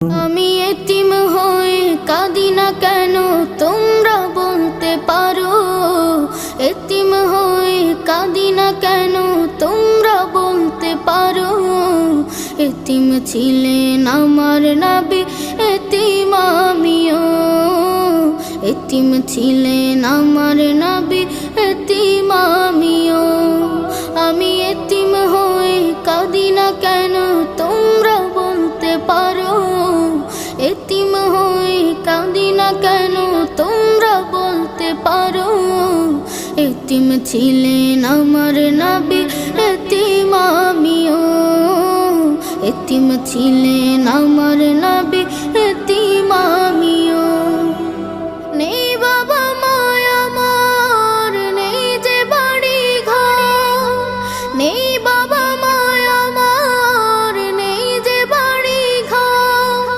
আমি এতিম হয়ে কাঁদি না কেন তোমরা বলতে পারো, এতিম হয়ে কাঁদি না কেন তোমরা বলতে পারো। এতিম ছিলেন আমার নবী, এতিম আমিও। এতিম ছিলেন আমার নবী, এতিম আমিও। আমি এতিম হয়ে কাঁদি না কেন তোমরা বলতে পারো, এতিম হয়ে কাঁদি না কেন তোমরা বলতে পারো। এতিম ছিলেন আমার নবী, এতিম আমিও। এতিম ছিলেন আমার নবী।